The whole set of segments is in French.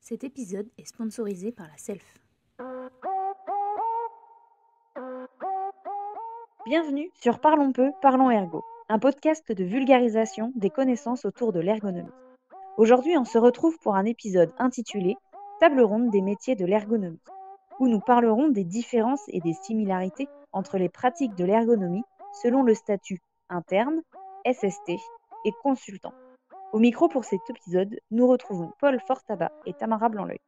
Cet épisode est sponsorisé par la Self. Bienvenue sur Parlons peu, parlons ergo, un podcast de vulgarisation des connaissances autour de l'ergonomie. Aujourd'hui, on se retrouve pour un épisode intitulé Table ronde des métiers de l'ergonomie, où nous parlerons des différences et des similarités entre les pratiques de l'ergonomie selon le statut interne, SST et consultant. Au micro pour cet épisode, nous retrouvons Paul Fortabat et Tamara Blanc-L'œil.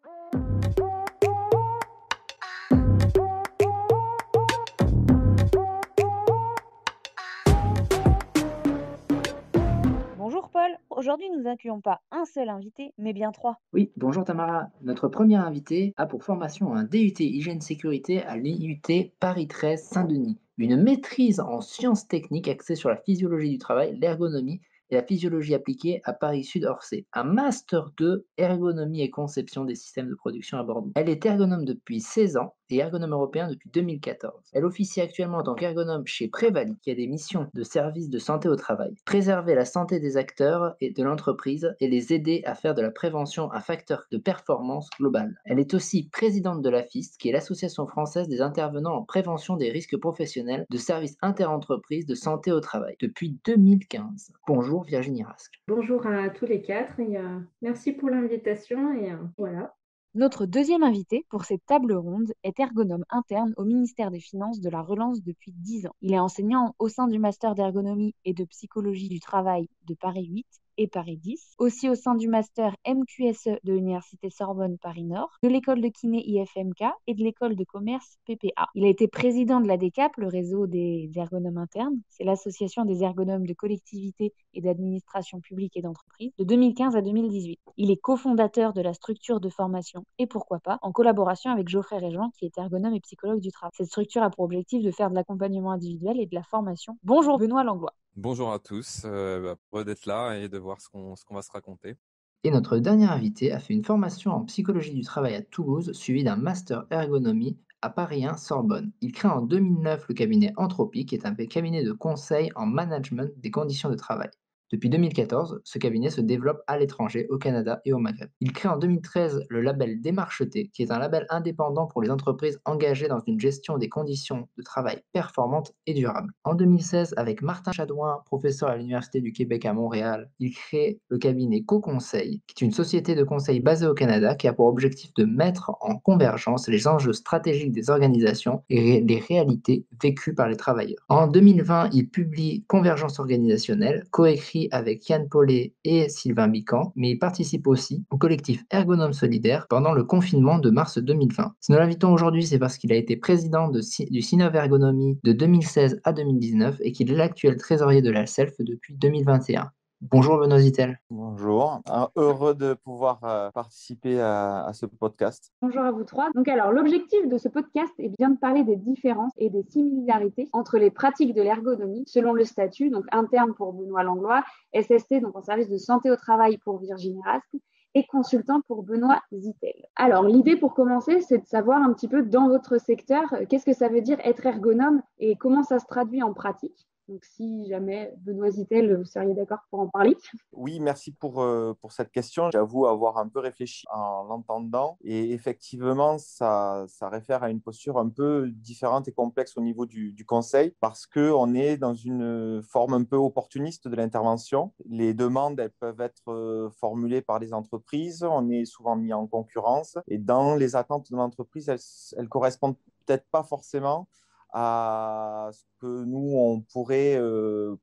Bonjour Paul, aujourd'hui nous n'accueillons pas un seul invité, mais bien trois. Oui, bonjour Tamara. Notre premier invité a pour formation un DUT Hygiène Sécurité à l'IUT Paris 13 Saint-Denis, une maîtrise en sciences techniques axée sur la physiologie du travail, l'ergonomie et la physiologie appliquée à Paris Sud Orsay, un Master 2 Ergonomie et conception des systèmes de production à Bordeaux. Elle est ergonome depuis 16 ans et ergonome européen depuis 2014. Elle officie actuellement en tant qu'ergonome chez Prévali, qui a des missions de service de santé au travail, préserver la santé des acteurs et de l'entreprise et les aider à faire de la prévention un facteur de performance globale. Elle est aussi présidente de l'AFIST, qui est l'Association française des intervenants en prévention des risques professionnels de services interentreprises de santé au travail, depuis 2015. Bonjour Virginie Rasque. Bonjour à tous les quatre et merci pour l'invitation et voilà. Notre deuxième invité pour cette table ronde est ergonome interne au ministère des Finances de la Relance depuis 10 ans. Il est enseignant au sein du Master d'ergonomie et de psychologie du travail de Paris 8 et Paris 10, aussi au sein du Master MQSE de l'Université Sorbonne Paris Nord, de l'école de kiné IFMK et de l'école de commerce PPA. Il a été président de l'ADECAP, le réseau des ergonomes internes. C'est l'association des ergonomes de collectivités et d'administration publique et d'entreprise, de 2015 à 2018. Il est cofondateur de la structure de formation Et pourquoi pas, en collaboration avec Geoffrey Régent, qui est ergonome et psychologue du travail. Cette structure a pour objectif de faire de l'accompagnement individuel et de la formation. Bonjour Benoît Langlois. Bonjour à tous, heureux d'être là et de voir ce qu'on va se raconter. Et notre dernier invité a fait une formation en psychologie du travail à Toulouse, suivi d'un master ergonomie à Paris 1 Sorbonne. Il crée en 2009 le cabinet Entropie, qui est un cabinet de conseil en management des conditions de travail. Depuis 2014, ce cabinet se développe à l'étranger, au Canada et au Maghreb. Il crée en 2013 le label Démarcheté, qui est un label indépendant pour les entreprises engagées dans une gestion des conditions de travail performantes et durables. En 2016, avec Martin Chadouin, professeur à l'Université du Québec à Montréal, il crée le cabinet Co-Conseil, qui est une société de conseil basée au Canada qui a pour objectif de mettre en convergence les enjeux stratégiques des organisations et les réalités vécues par les travailleurs. En 2020, il publie Convergence organisationnelle, coécrit avec Yann Paulet et Sylvain Bican, mais il participe aussi au collectif Ergonome Solidaire pendant le confinement de mars 2020. Si nous l'invitons aujourd'hui, c'est parce qu'il a été président du Sinov Ergonomie de 2016 à 2019 et qu'il est l'actuel trésorier de la SELF depuis 2021. Bonjour Benoît Zitel. Bonjour, heureux de pouvoir participer à ce podcast. Bonjour à vous trois. Donc alors l'objectif de ce podcast est bien de parler des différences et des similarités entre les pratiques de l'ergonomie selon le statut, donc interne pour Benoît Langlois, SST donc en service de santé au travail pour Virginie Rasque et consultant pour Benoît Zitel. Alors l'idée pour commencer, c'est de savoir un petit peu dans votre secteur, qu'est-ce que ça veut dire être ergonome et comment ça se traduit en pratique. Donc, si jamais Benoît Zitel, vous seriez d'accord pour en parler? Oui, merci pour cette question. J'avoue avoir un peu réfléchi en l'entendant. Et effectivement, ça réfère à une posture un peu différente et complexe au niveau du conseil parce qu'on est dans une forme un peu opportuniste de l'intervention. Les demandes, elles peuvent être formulées par les entreprises. On est souvent mis en concurrence. Et dans les attentes de l'entreprise, elles correspondent peut-être pas forcément à ce que nous, on pourrait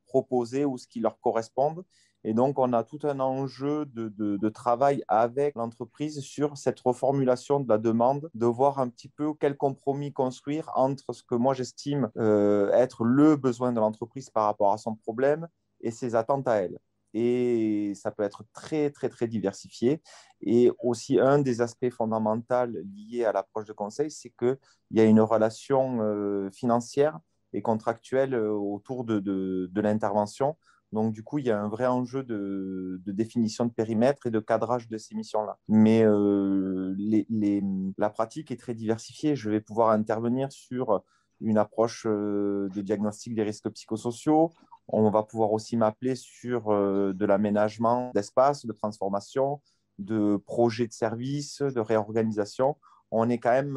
proposer ou ce qui leur correspond. Et donc, on a tout un enjeu de travail avec l'entreprise sur cette reformulation de la demande, de voir un petit peu quel compromis construire entre ce que moi j'estime être le besoin de l'entreprise par rapport à son problème et ses attentes à elle. Et ça peut être très, très, très diversifié. Et aussi, un des aspects fondamentaux liés à l'approche de conseil, c'est qu'il y a une relation financière et contractuelle autour de l'intervention. Donc, du coup, il y a un vrai enjeu de définition de périmètre et de cadrage de ces missions-là. Mais la pratique est très diversifiée. Je vais pouvoir intervenir sur une approche de diagnostic des risques psychosociaux. On va pouvoir aussi m'appeler sur de l'aménagement d'espace, de transformation, de projets de services, de réorganisation, on est quand même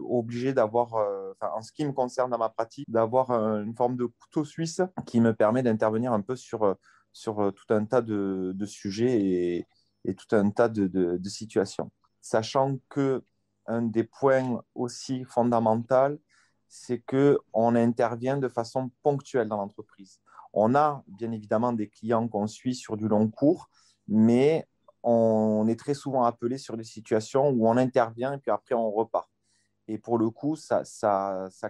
obligé d'avoir, en ce qui me concerne dans ma pratique, d'avoir une forme de couteau suisse qui me permet d'intervenir un peu sur tout un tas de sujets et tout un tas de situations. Sachant que un des points aussi fondamentaux, c'est qu'on intervient de façon ponctuelle dans l'entreprise. On a bien évidemment des clients qu'on suit sur du long cours, mais on est très souvent appelé sur des situations où on intervient et puis après on repart. Et pour le coup, ça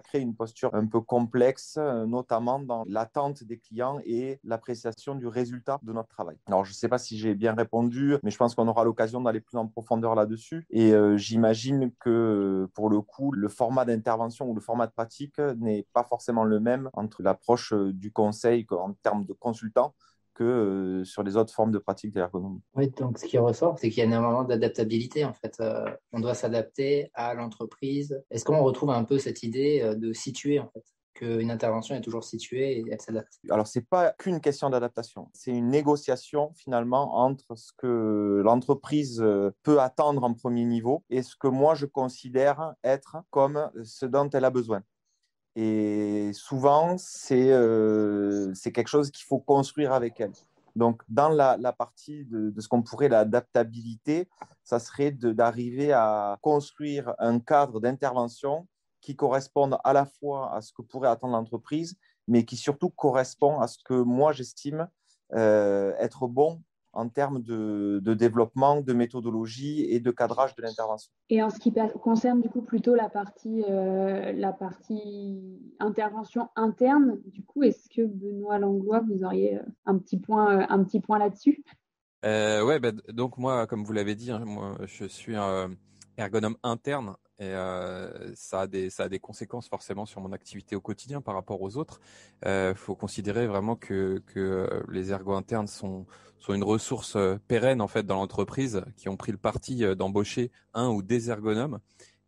crée une posture un peu complexe, notamment dans l'attente des clients et l'appréciation du résultat de notre travail. Alors, je ne sais pas si j'ai bien répondu, mais je pense qu'on aura l'occasion d'aller plus en profondeur là-dessus. Et j'imagine que pour le coup, le format d'intervention ou le format de pratique n'est pas forcément le même entre l'approche du conseil en termes de consultant que sur les autres formes de pratique de l'ergonomie. Oui, donc ce qui ressort, c'est qu'il y a énormément d'adaptabilité en fait. On doit s'adapter à l'entreprise. Est-ce qu'on retrouve un peu cette idée de situer en fait, qu'une intervention est toujours située et elle s'adapte? Alors, ce n'est pas qu'une question d'adaptation, c'est une négociation finalement entre ce que l'entreprise peut attendre en premier niveau et ce que moi je considère être comme ce dont elle a besoin. Et souvent, c'est quelque chose qu'il faut construire avec elle. Donc, dans la partie de ce qu'on pourrait l'adaptabilité, ça serait d'arriver à construire un cadre d'intervention qui corresponde à la fois à ce que pourrait attendre l'entreprise, mais qui surtout correspond à ce que moi j'estime être bon en termes de développement, de méthodologie et de cadrage de l'intervention. Et en ce qui concerne du coup plutôt la partie intervention interne, du coup, est-ce que Benoît Langlois, vous auriez un petit point là-dessus? Ouais, donc moi, comme vous l'avez dit, hein, moi, je suis un ergonome interne et ça a des conséquences forcément sur mon activité au quotidien par rapport aux autres. Faut considérer vraiment que les ergos internes sont une ressource pérenne en fait dans l'entreprise, qui ont pris le parti d'embaucher un ou des ergonomes.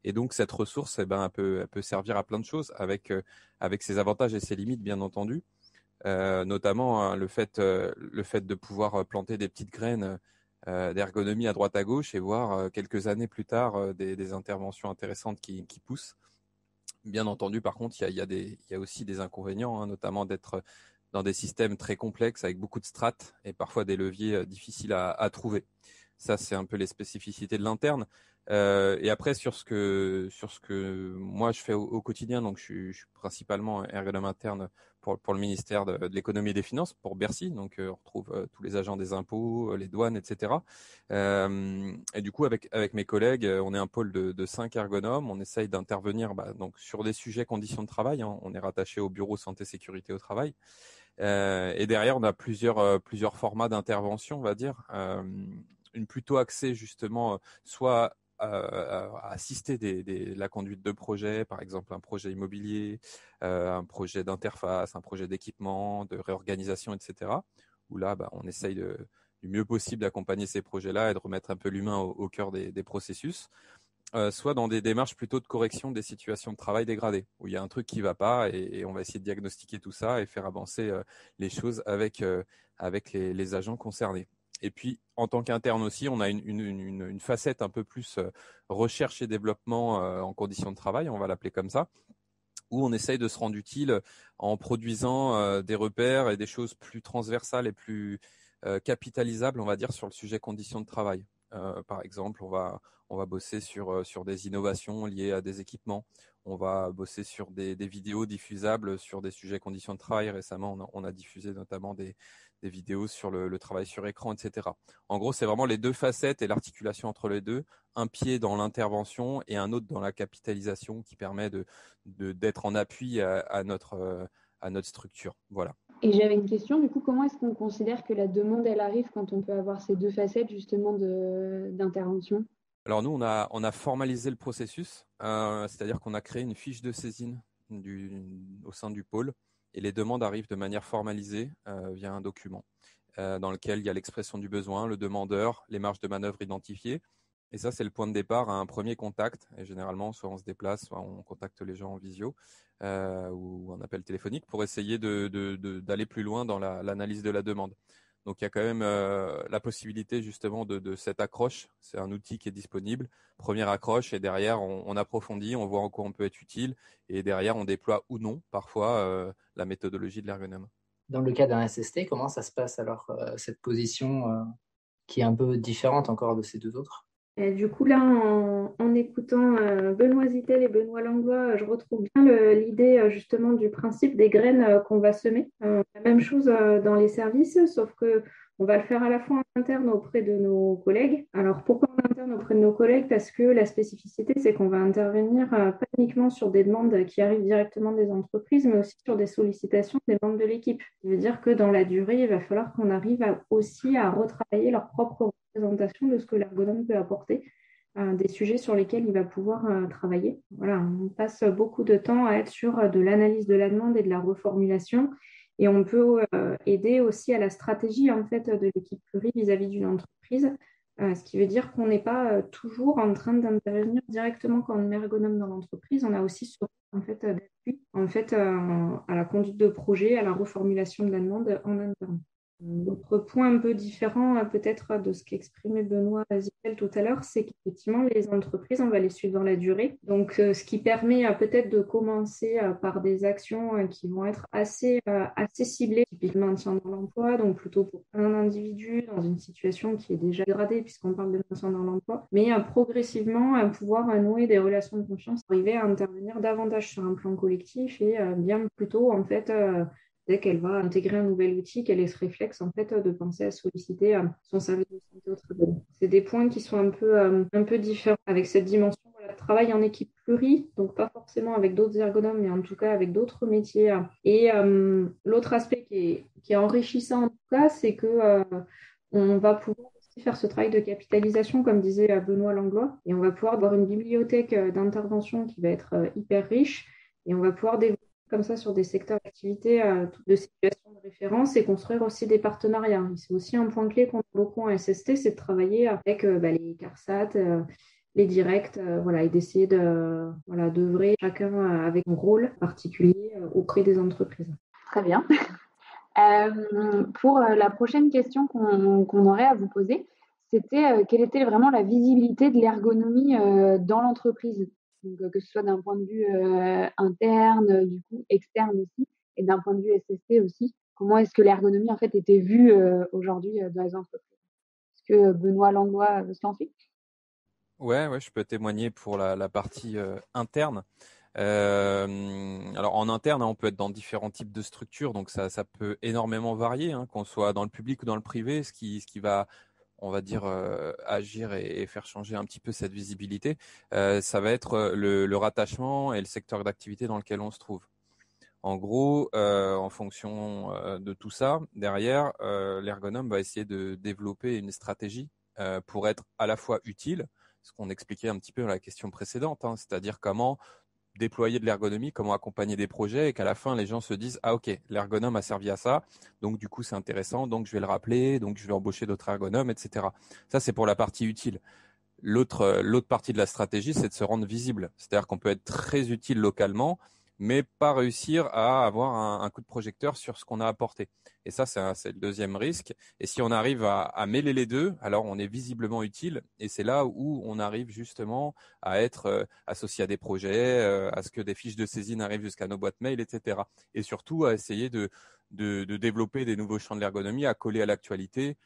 Et donc cette ressource, eh ben, elle peut servir à plein de choses avec ses avantages et ses limites, bien entendu. Notamment hein, le fait de pouvoir planter des petites graines d'ergonomie à droite à gauche et voir quelques années plus tard des interventions intéressantes qui poussent. Bien entendu, par contre, il y a aussi des inconvénients, hein, notamment d'être dans des systèmes très complexes avec beaucoup de strates et parfois des leviers difficiles à trouver. Ça, c'est un peu les spécificités de l'interne. Et après, sur ce que moi je fais au quotidien, donc je suis principalement ergonome interne pour le ministère de l'économie et des finances, pour Bercy. Donc, on retrouve tous les agents des impôts, les douanes, etc. Et du coup, avec mes collègues, on est un pôle de 5 ergonomes. On essaye d'intervenir donc sur des sujets conditions de travail. Hein. On est rattaché au bureau santé sécurité au travail. Et derrière, on a plusieurs formats d'intervention, on va dire. Une plutôt axée justement soit à assister la conduite de projet, par exemple un projet immobilier, un projet d'interface, un projet d'équipement, de réorganisation, etc. Où là, on essaye du mieux possible d'accompagner ces projets-là et de remettre un peu l'humain au cœur des processus. Soit dans des démarches plutôt de correction des situations de travail dégradées, où il y a un truc qui ne va pas et on va essayer de diagnostiquer tout ça et faire avancer les choses avec les agents concernés. Et puis, en tant qu'interne aussi, on a une facette un peu plus recherche et développement en conditions de travail, on va l'appeler comme ça, où on essaye de se rendre utile en produisant des repères et des choses plus transversales et plus capitalisables, on va dire, sur le sujet conditions de travail. Par exemple, on va bosser sur des innovations liées à des équipements. On va bosser sur des vidéos diffusables sur des sujets conditions de travail. Récemment, on a diffusé notamment des vidéos sur le travail sur écran, etc. En gros, c'est vraiment les deux facettes et l'articulation entre les deux. Un pied dans l'intervention et un autre dans la capitalisation qui permet d'être en appui à notre structure. Voilà. Et j'avais une question, du coup, comment est-ce qu'on considère que la demande, elle arrive quand on peut avoir ces deux facettes justement d'intervention? Alors nous, on a formalisé le processus, c'est-à-dire qu'on a créé une fiche de saisine au sein du pôle et les demandes arrivent de manière formalisée via un document dans lequel il y a l'expression du besoin, le demandeur, les marges de manœuvre identifiées. Et ça, c'est le point de départ à un premier contact. Et généralement, soit on se déplace, soit on contacte les gens en visio ou en appel téléphonique pour essayer d'aller plus loin dans l'analyse de la demande. Donc il y a quand même la possibilité justement de cette accroche. C'est un outil qui est disponible. Première accroche et derrière on approfondit, on voit en quoi on peut être utile et derrière on déploie ou non parfois la méthodologie de l'ergonome. Dans le cas d'un SST, comment ça se passe alors, cette position qui est un peu différente encore de ces deux autres? Et du coup, là, en écoutant Benoît Zittel et Benoît Langlois, je retrouve bien l'idée justement du principe des graines qu'on va semer. La même chose dans les services, sauf que on va le faire à la fois en interne auprès de nos collègues. Alors pourquoi en interne auprès de nos collègues? Parce que la spécificité, c'est qu'on va intervenir pas uniquement sur des demandes qui arrivent directement des entreprises, mais aussi sur des sollicitations des membres de l'équipe. Ça veut dire que dans la durée, il va falloir qu'on arrive aussi à retravailler leur propre présentation de ce que l'ergonome peut apporter, des sujets sur lesquels il va pouvoir travailler. Voilà, on passe beaucoup de temps à être sur de l'analyse de la demande et de la reformulation. Et on peut aider aussi à la stratégie en fait, de l'équipe pluri vis-à-vis d'une entreprise, ce qui veut dire qu'on n'est pas toujours en train d'intervenir directement quand on est ergonome dans l'entreprise. On a aussi ce en fait, d'appui en fait, à la conduite de projet, à la reformulation de la demande en interne. Autre point un peu différent peut-être de ce qu'exprimait Benoît Zittel tout à l'heure, c'est qu'effectivement les entreprises, on va les suivre dans la durée. Donc ce qui permet peut-être de commencer par des actions qui vont être assez ciblées, typiquement maintien dans l'emploi, donc plutôt pour un individu dans une situation qui est déjà dégradée puisqu'on parle de maintien dans l'emploi, mais progressivement pouvoir nouer des relations de confiance, arriver à intervenir davantage sur un plan collectif et bien plutôt en fait dès qu'elle va intégrer un nouvel outil, qu'elle ait ce réflexe en fait de penser à solliciter son service de santé au travail. C'est des points qui sont un peu différents avec cette dimension de travail en équipe pluri, donc pas forcément avec d'autres ergonomes, mais en tout cas avec d'autres métiers. Et l'autre aspect qui est enrichissant en tout cas, c'est que on va pouvoir aussi faire ce travail de capitalisation, comme disait Benoît Langlois, et on va pouvoir avoir une bibliothèque d'intervention qui va être hyper riche, et on va pouvoir développer comme ça sur des secteurs d'activité de situation de référence et construire aussi des partenariats. C'est aussi un point clé qu'on a beaucoup en SST, c'est de travailler avec les CARSAT, les directs, voilà, et d'essayer d'œuvrer chacun avec un rôle particulier auprès des entreprises. Très bien. Pour la prochaine question qu'on aurait à vous poser, c'était quelle était vraiment la visibilité de l'ergonomie dans l'entreprise? Donc, que ce soit d'un point de vue interne, du coup externe aussi, et d'un point de vue SST aussi. Comment est-ce que l'ergonomie en fait était vue aujourd'hui dans les entreprises? Est-ce que Benoît Langlois veut se lancer? Ouais, je peux témoigner pour la partie interne. Alors en interne, on peut être dans différents types de structures, donc ça peut énormément varier, qu'on soit dans le public ou dans le privé, ce qui va, on va dire, agir et faire changer un petit peu cette visibilité. Ça va être le rattachement et le secteur d'activité dans lequel on se trouve. En gros, en fonction de tout ça, derrière, l'ergonome va essayer de développer une stratégie pour être à la fois utile, ce qu'on expliquait un petit peu dans la question précédente, c'est-à-dire comment déployer de l'ergonomie, comment accompagner des projets et qu'à la fin, les gens se disent « Ah ok, l'ergonome a servi à ça, donc du coup c'est intéressant, donc je vais le rappeler, donc je vais embaucher d'autres ergonomes, etc. » Ça, c'est pour la partie utile. L'autre partie de la stratégie, c'est de se rendre visible. C'est-à-dire qu'on peut être très utile localement, mais pas réussir à avoir un coup de projecteur sur ce qu'on a apporté. Et ça, c'est le deuxième risque. Et si on arrive à mêler les deux, alors on est visiblement utile. Et c'est là où on arrive justement à être associé à des projets, à ce que des fiches de saisine arrivent jusqu'à nos boîtes mail, etc. Et surtout à essayer de développer des nouveaux champs de l'ergonomie, à coller à l'actualité.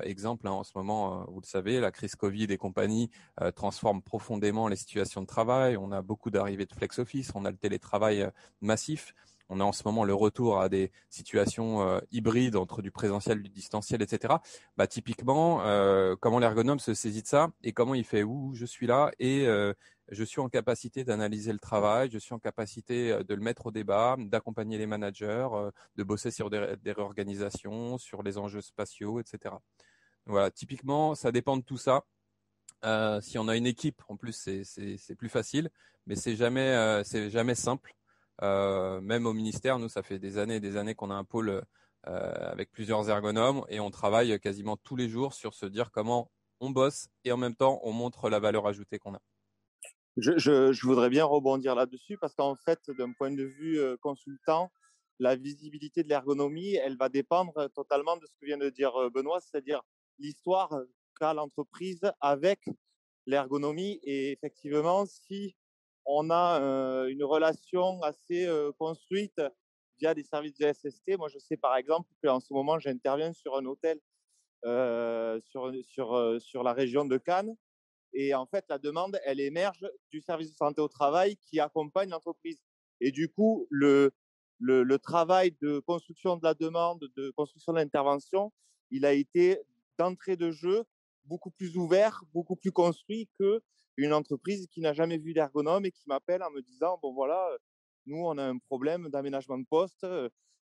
Exemple, en ce moment, vous le savez, la crise Covid et compagnie transforme profondément les situations de travail. On a beaucoup d'arrivées de flex office, on a le télétravail massif. On a en ce moment le retour à des situations hybrides entre du présentiel, du distanciel, etc. Typiquement, comment l'ergonome se saisit de ça et comment il fait où je suis là et je suis en capacité d'analyser le travail, je suis en capacité de le mettre au débat, d'accompagner les managers, de bosser sur des réorganisations, sur les enjeux spatiaux, etc. Voilà, typiquement, ça dépend de tout ça. Si on a une équipe, en plus, c'est plus facile, mais c'est jamais simple. Même au ministère, nous, ça fait des années qu'on a un pôle avec plusieurs ergonomes et on travaille quasiment tous les jours sur se dire comment on bosse et en même temps, on montre la valeur ajoutée qu'on a. Je voudrais bien rebondir là-dessus parce qu'en fait, d'un point de vue consultant, la visibilité de l'ergonomie, elle va dépendre totalement de ce que vient de dire Benoît, c'est-à-dire l'histoire qu'a l'entreprise avec l'ergonomie. Et effectivement, si on a une relation assez construite via des services de SST, moi je sais par exemple qu'en ce moment j'interviens sur un hôtel sur la région de Cannes. Et en fait, la demande, elle émerge du service de santé au travail qui accompagne l'entreprise. Et du coup, le travail de construction de la demande, de construction de l'intervention, il a été d'entrée de jeu beaucoup plus ouvert, beaucoup plus construit qu'une entreprise qui n'a jamais vu d'ergonome et qui m'appelle en me disant, bon voilà, nous, on a un problème d'aménagement de poste.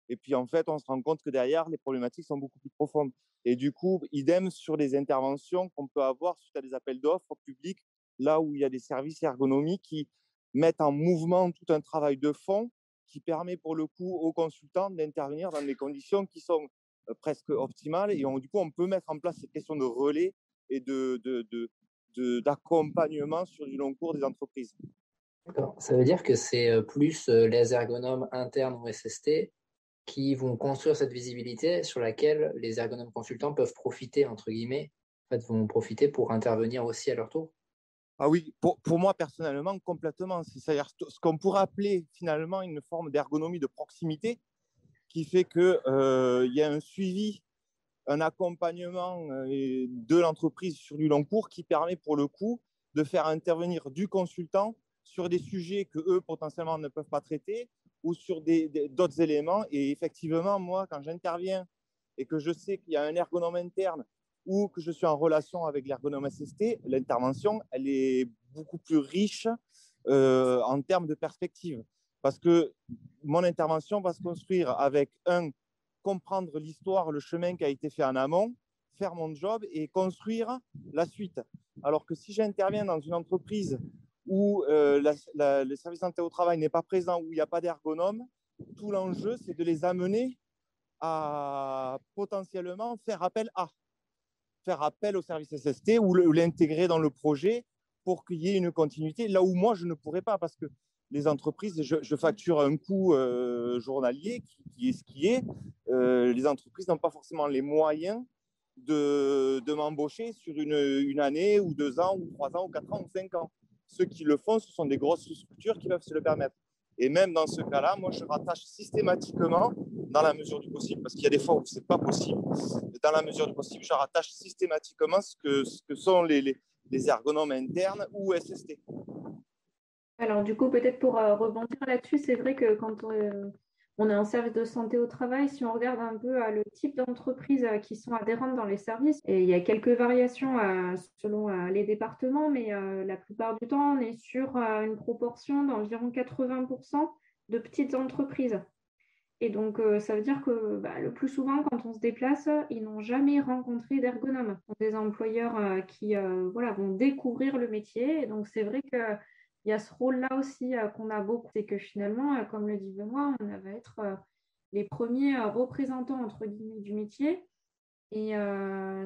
Et puis, en fait, on se rend compte que derrière, les problématiques sont beaucoup plus profondes. Et du coup, idem sur les interventions qu'on peut avoir suite à des appels d'offres publics, là où il y a des services ergonomiques qui mettent en mouvement tout un travail de fond qui permet pour le coup aux consultants d'intervenir dans des conditions qui sont presque optimales. Et du coup, on peut mettre en place cette question de relais et d'accompagnement sur du long cours des entreprises. D'accord. Ça veut dire que c'est plus les ergonomes internes ou SST qui vont construire cette visibilité sur laquelle les ergonomes consultants peuvent profiter, entre guillemets, en fait, vont profiter pour intervenir aussi à leur tour. Ah oui, pour moi personnellement, complètement. C'est-à-dire ce qu'on pourrait appeler finalement une forme d'ergonomie de proximité qui fait qu'il y a un suivi, un accompagnement de l'entreprise sur du long cours qui permet pour le coup de faire intervenir du consultant sur des sujets que eux potentiellement ne peuvent pas traiter ou sur d'autres éléments. Et effectivement, moi, quand j'interviens et que je sais qu'il y a un ergonome interne ou que je suis en relation avec l'ergonome SST, l'intervention, elle est beaucoup plus riche en termes de perspective. Parce que mon intervention va se construire avec comprendre l'histoire, le chemin qui a été fait en amont, faire mon job et construire la suite. Alors que si j'interviens dans une entreprise où le service santé au travail n'est pas présent, où il n'y a pas d'ergonome, tout l'enjeu, c'est de les amener à potentiellement faire appel au service SST ou l'intégrer dans le projet pour qu'il y ait une continuité, là où moi, je ne pourrais pas, parce que les entreprises, je facture un coût journalier qui est ce qui est. Les entreprises n'ont pas forcément les moyens de m'embaucher sur une année ou 2 ans ou 3 ans ou 4 ans ou 5 ans. Ceux qui le font, ce sont des grosses structures qui peuvent se le permettre. Et même dans ce cas-là, moi, je rattache systématiquement, dans la mesure du possible, parce qu'il y a des fois où ce n'est pas possible, dans la mesure du possible, je rattache systématiquement ce que sont les ergonomes internes ou SST. Alors du coup, peut-être pour rebondir là-dessus, c'est vrai que quand on est en service de santé au travail, si on regarde un peu le type d'entreprises qui sont adhérentes dans les services, et il y a quelques variations selon les départements, mais la plupart du temps, on est sur une proportion d'environ 80% de petites entreprises. Et donc, ça veut dire que le plus souvent, quand on se déplace, ils n'ont jamais rencontré d'ergonome. Ce sont des employeurs qui vont découvrir le métier. Et donc, c'est vrai qu'il y a ce rôle-là aussi qu'on a beaucoup. C'est que finalement, comme le dit Benoît, on va être les premiers représentants, entre guillemets, du métier. Et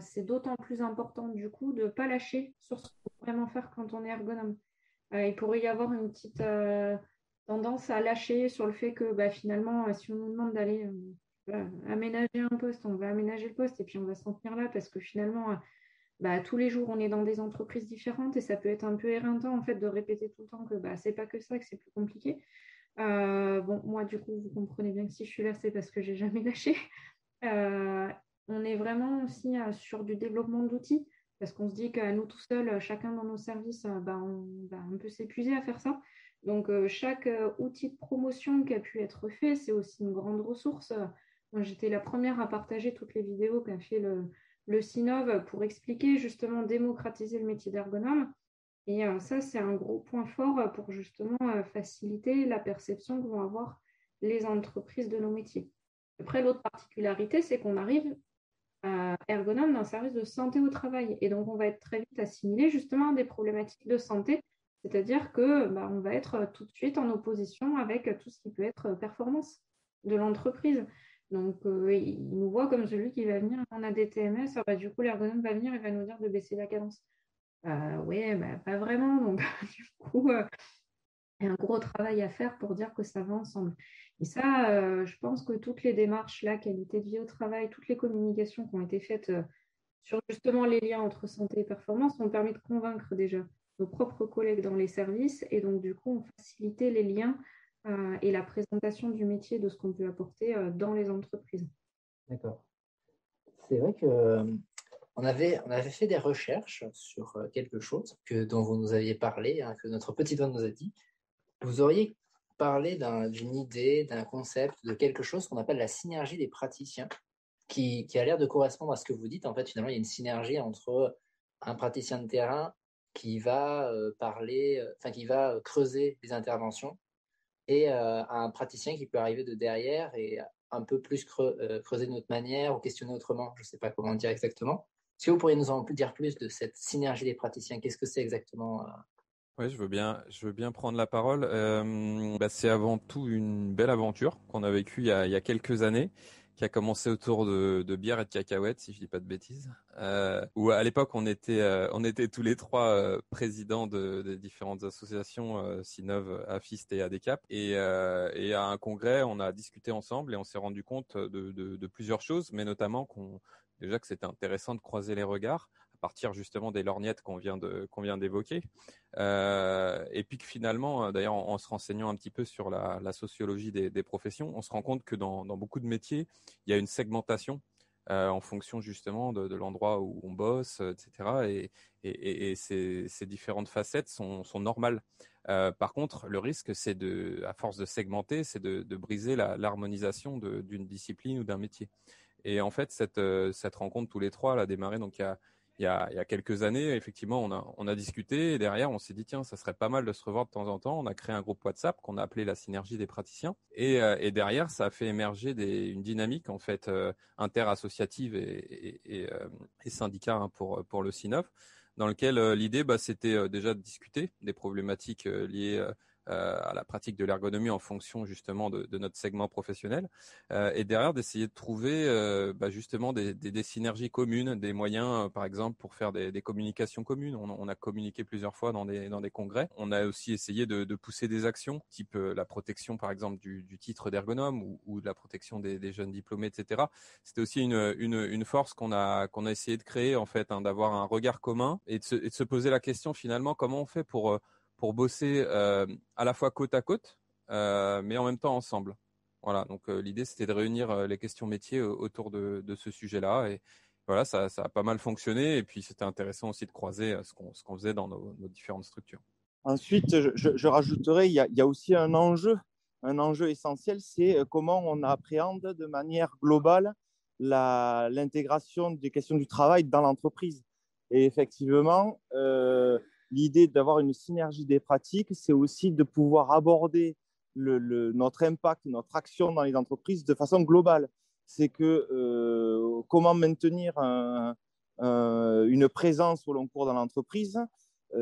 c'est d'autant plus important, du coup, de ne pas lâcher sur ce qu'on peut vraiment faire quand on est ergonome. Il pourrait y avoir une petite tendance à lâcher sur le fait que finalement, si on nous demande d'aller aménager un poste, on va aménager le poste et puis on va s'en tenir là parce que finalement, tous les jours, on est dans des entreprises différentes et ça peut être un peu éreintant en fait de répéter tout le temps que c'est pas que ça, que c'est plus compliqué. Bon, moi, du coup, vous comprenez bien que si je suis là, c'est parce que j'ai jamais lâché. Euh, on est vraiment aussi sur du développement d'outils parce qu'on se dit qu'à nous tout seuls, chacun dans nos services, on peut s'épuiser à faire ça. Donc, chaque outil de promotion qui a pu être fait, c'est aussi une grande ressource. Moi, j'étais la première à partager toutes les vidéos qu'a fait le Sinov pour expliquer justement démocratiser le métier d'ergonome. Et ça, c'est un gros point fort pour justement faciliter la perception que vont avoir les entreprises de nos métiers. Après, l'autre particularité, c'est qu'on arrive à ergonome d'un service de santé au travail. Et donc, on va être très vite assimilé justement à des problématiques de santé. C'est-à-dire que on va être tout de suite en opposition avec tout ce qui peut être performance de l'entreprise. Donc, il nous voit comme celui qui va venir, on a des TMS, du coup, l'ergonome va venir et va nous dire de baisser la cadence. Oui, pas vraiment. Donc, du coup, et un gros travail à faire pour dire que ça va ensemble. Et ça, je pense que toutes les démarches, la qualité de vie au travail, toutes les communications qui ont été faites sur justement les liens entre santé et performance ont permis de convaincre déjà nos propres collègues dans les services et donc du coup ont facilité les liens et la présentation du métier de ce qu'on peut apporter dans les entreprises. D'accord. C'est vrai que on avait fait des recherches sur quelque chose dont vous nous aviez parlé, hein, que notre petit doigt nous a dit. Vous auriez parlé d'une idée, d'un concept, de quelque chose qu'on appelle la synergie des praticiens, qui a l'air de correspondre à ce que vous dites. En fait, finalement, il y a une synergie entre un praticien de terrain qui va qui va creuser les interventions et un praticien qui peut arriver de derrière et un peu plus creuser d'une autre manière ou questionner autrement. Je ne sais pas comment dire exactement. Est-ce que vous pourriez nous en dire plus de cette synergie des praticiens? Qu'est-ce que c'est exactement? Oui, je veux bien prendre la parole. C'est avant tout une belle aventure qu'on a vécue il y a quelques années, qui a commencé autour de bière et de cacahuètes, si je dis pas de bêtises. Où à l'époque on était tous les trois présidents des différentes associations, Sinov, Afist et ADCAP. Et à un congrès, on a discuté ensemble et on s'est rendu compte de plusieurs choses, mais notamment déjà que c'était intéressant de croiser les regards à partir justement des lorgnettes qu'on vient d'évoquer. Et puis que finalement, d'ailleurs, en se renseignant un petit peu sur la sociologie des professions, on se rend compte que dans beaucoup de métiers, il y a une segmentation en fonction justement de l'endroit où on bosse, etc. Et ces différentes facettes sont normales. Par contre, le risque, à force de segmenter, c'est de briser l'harmonisation d'une discipline ou d'un métier. Et en fait, cette rencontre tous les trois, elle a démarré donc il y a quelques années. Effectivement, on a discuté et derrière, on s'est dit tiens, ça serait pas mal de se revoir de temps en temps. On a créé un groupe WhatsApp qu'on a appelé la synergie des praticiens. Et derrière, ça a fait émerger une dynamique en fait interassociative et syndicat, hein, pour le SINOF, dans lequel l'idée, c'était déjà de discuter des problématiques liées à la pratique de l'ergonomie en fonction justement de notre segment professionnel, et derrière d'essayer de trouver justement des synergies communes, des moyens, par exemple pour faire des communications communes. On a communiqué plusieurs fois dans des congrès. On a aussi essayé de pousser des actions type la protection par exemple du titre d'ergonome ou de la protection des jeunes diplômés, etc. C'était aussi une force qu'on a essayé de créer en fait, hein, d'avoir un regard commun et de se poser la question finalement comment on fait pour bosser à la fois côte à côte, mais en même temps ensemble. Voilà, donc l'idée c'était de réunir les questions métiers autour de ce sujet-là. Et voilà, ça a pas mal fonctionné. Et puis c'était intéressant aussi de croiser ce qu'on faisait dans nos différentes structures. Ensuite, je rajouterais, il y a aussi un enjeu essentiel, c'est comment on appréhende de manière globale l'intégration des questions du travail dans l'entreprise. Et effectivement, l'idée d'avoir une synergie des pratiques, c'est aussi de pouvoir aborder notre impact, notre action dans les entreprises de façon globale. C'est que comment maintenir une présence au long cours dans l'entreprise.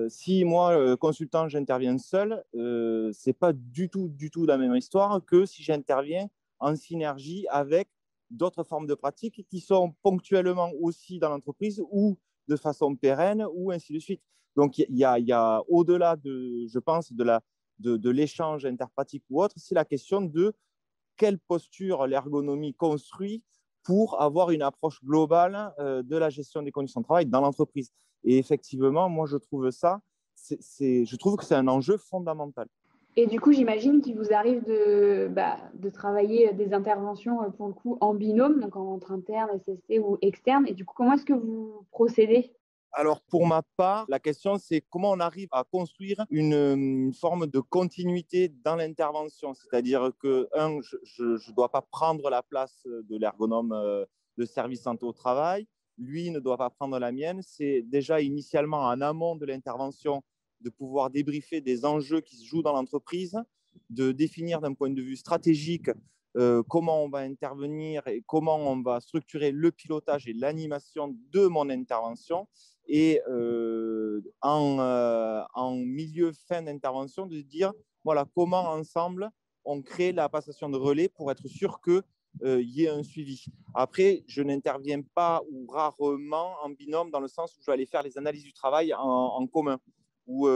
Si moi, consultant, j'interviens seul, c'est pas du tout la même histoire que si j'interviens en synergie avec d'autres formes de pratiques qui sont ponctuellement aussi dans l'entreprise ou de façon pérenne ou ainsi de suite. Donc, il y a au-delà je pense, de l'échange interpratique ou autre, c'est la question de quelle posture l'ergonomie construit pour avoir une approche globale de la gestion des conditions de travail dans l'entreprise. Et effectivement, moi, je trouve je trouve que c'est un enjeu fondamental. Et du coup, j'imagine qu'il vous arrive de travailler des interventions, pour le coup, en binôme, donc entre interne, SST ou externe. Et du coup, comment est-ce que vous procédez? Alors, pour ma part, la question, c'est comment on arrive à construire une forme de continuité dans l'intervention. C'est-à-dire que, je ne dois pas prendre la place de l'ergonome de service santé au travail. Lui ne doit pas prendre la mienne. C'est déjà initialement en amont de l'intervention de pouvoir débriefer des enjeux qui se jouent dans l'entreprise, de définir d'un point de vue stratégique comment on va intervenir et comment on va structurer le pilotage et l'animation de mon intervention. Et en milieu, fin d'intervention, de dire voilà, comment ensemble on crée la passation de relais pour être sûr qu'il y ait un suivi. Après, je n'interviens pas ou rarement en binôme dans le sens où je vais aller faire les analyses du travail en commun. Où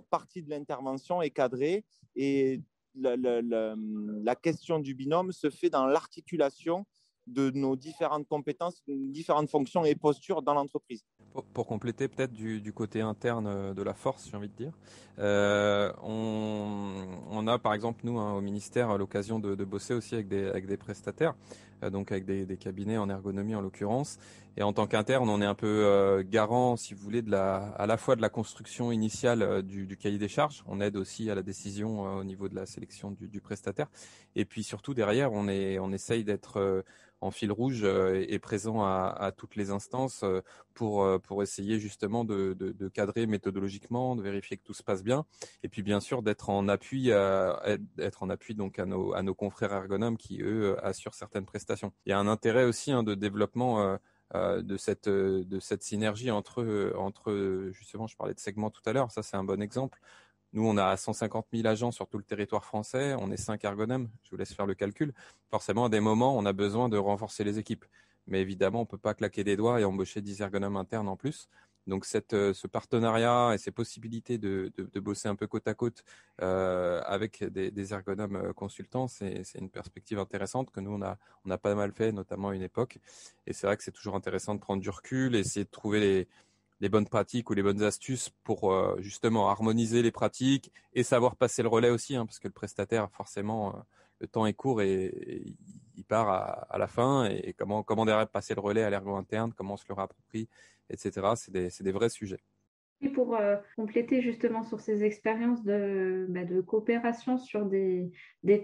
partie de l'intervention est cadrée et la question du binôme se fait dans l'articulation de nos différentes compétences, différentes fonctions et postures dans l'entreprise. Pour compléter peut-être du côté interne de la force, j'ai envie de dire, on a par exemple nous au ministère l'occasion de bosser aussi avec des prestataires, donc avec des cabinets en ergonomie en l'occurrence. Et en tant qu'interne, on est un peu garant, si vous voulez, à la fois de la construction initiale du cahier des charges. On aide aussi à la décision au niveau de la sélection du prestataire. Et puis surtout derrière, on essaye d'être en fil rouge et présent à toutes les instances pour essayer justement de cadrer méthodologiquement, de vérifier que tout se passe bien, et puis bien sûr d'être en appui, donc à nos confrères ergonomes qui eux assurent certaines prestations. Il y a un intérêt aussi de développement de cette synergie entre justement, je parlais de segments tout à l'heure, ça c'est un bon exemple. Nous, on a 150 000 agents sur tout le territoire français, on est 5 ergonomes, je vous laisse faire le calcul. Forcément, à des moments, on a besoin de renforcer les équipes. Mais évidemment, on ne peut pas claquer des doigts et embaucher 10 ergonomes internes en plus. Donc ce partenariat et ces possibilités de bosser un peu côte à côte avec des ergonomes consultants, c'est une perspective intéressante que nous, on a pas mal fait, notamment à une époque. Et c'est vrai que c'est toujours intéressant de prendre du recul, essayer de trouver les bonnes pratiques ou les bonnes astuces pour justement harmoniser les pratiques et savoir passer le relais aussi, parce que le prestataire, forcément, le temps est court et il part à la fin. Et comment derrière passer le relais à l'ergo interne, comment on se le réapproprie, etc. C'est des vrais sujets. Et pour compléter justement sur ces expériences de coopération sur des